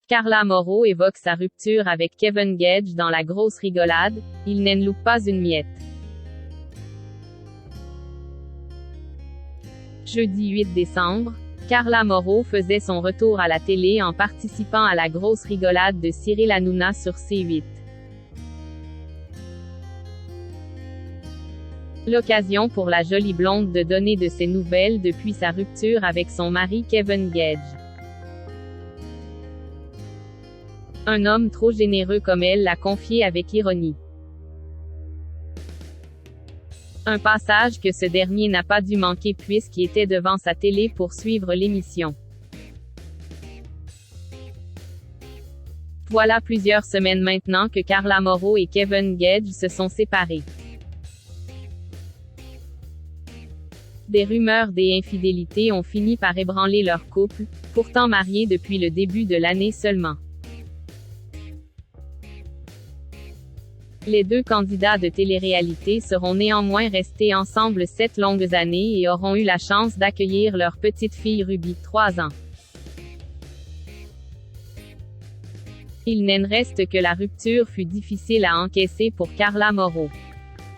Carla Moreau évoque sa rupture avec Kevin Gage dans La Grosse Rigolade, il n'en loupe pas une miette. Jeudi 8 décembre, Carla Moreau faisait son retour à la télé en participant à La Grosse Rigolade de Cyril Hanouna sur C8. L'occasion pour la jolie blonde de donner de ses nouvelles depuis sa rupture avec son mari Kevin Gage. Un homme trop généreux comme elle l'a confié avec ironie. Un passage que ce dernier n'a pas dû manquer puisqu'il était devant sa télé pour suivre l'émission. Voilà plusieurs semaines maintenant que Carla Moreau et Kevin Gage se sont séparés. Des rumeurs d'infidélité ont fini par ébranler leur couple, pourtant mariés depuis le début de l'année seulement. Les deux candidats de télé-réalité seront néanmoins restés ensemble 7 longues années et auront eu la chance d'accueillir leur petite fille Ruby, 3 ans. Il n'en reste que la rupture fut difficile à encaisser pour Carla Moreau.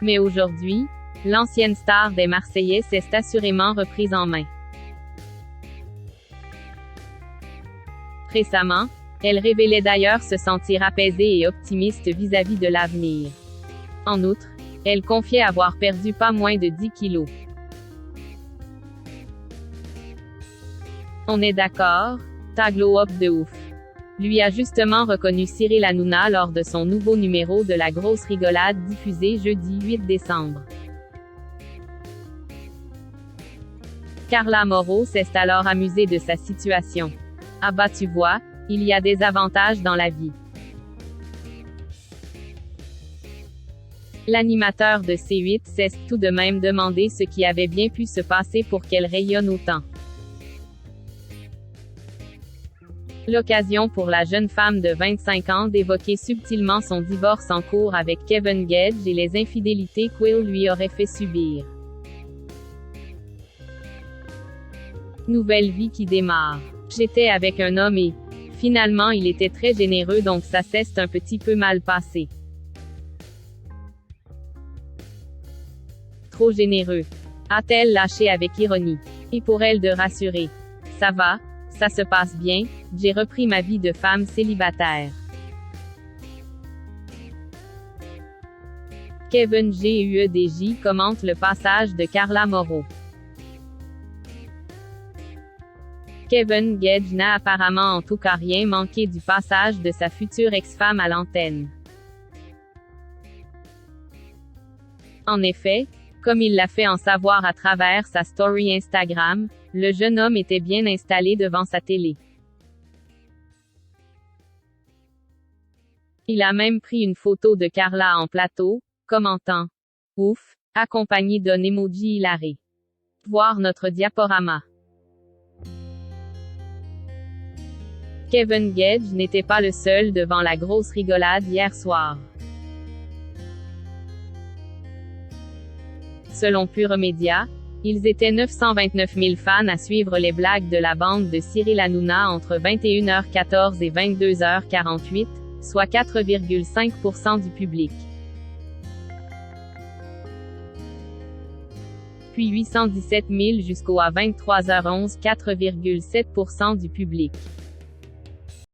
Mais aujourd'hui, l'ancienne star des Marseillais s'est assurément reprise en main. Récemment, elle révélait d'ailleurs se sentir apaisée et optimiste vis-à-vis de l'avenir. En outre, elle confiait avoir perdu pas moins de 10 kilos. On est d'accord, t'as glow up de ouf. Lui a justement reconnu Cyril Hanouna lors de son nouveau numéro de La Grosse Rigolade diffusé jeudi 8 décembre. Carla Moreau s'est alors amusée de sa situation. Ah bah tu vois, il y a des avantages dans la vie. L'animateur de C8 s'est tout de même demandé ce qui avait bien pu se passer pour qu'elle rayonne autant. L'occasion pour la jeune femme de 25 ans d'évoquer subtilement son divorce en cours avec Kevin Gage et les infidélités qu'il lui aurait fait subir. Nouvelle vie qui démarre. J'étais avec un homme et, finalement il était très généreux donc ça s'est un petit peu mal passé. Trop généreux, a-t-elle lâché avec ironie. Et pour elle de rassurer. Ça va, ça se passe bien, j'ai repris ma vie de femme célibataire. Kevin Guedj commente le passage de Carla Moreau. Kevin Gage n'a apparemment en tout cas rien manqué du passage de sa future ex-femme à l'antenne. En effet, comme il l'a fait en savoir à travers sa story Instagram, le jeune homme était bien installé devant sa télé. Il a même pris une photo de Carla en plateau, commentant « Ouf », accompagné d'un emoji hilaré. Voir notre diaporama. Kevin Gage n'était pas le seul devant La Grosse Rigolade hier soir. Selon Pure Média, ils étaient 929 000 fans à suivre les blagues de la bande de Cyril Hanouna entre 21h14 et 22h48, soit 4,5% du public. Puis 817 000 jusqu'au à 23h11, 4,7% du public.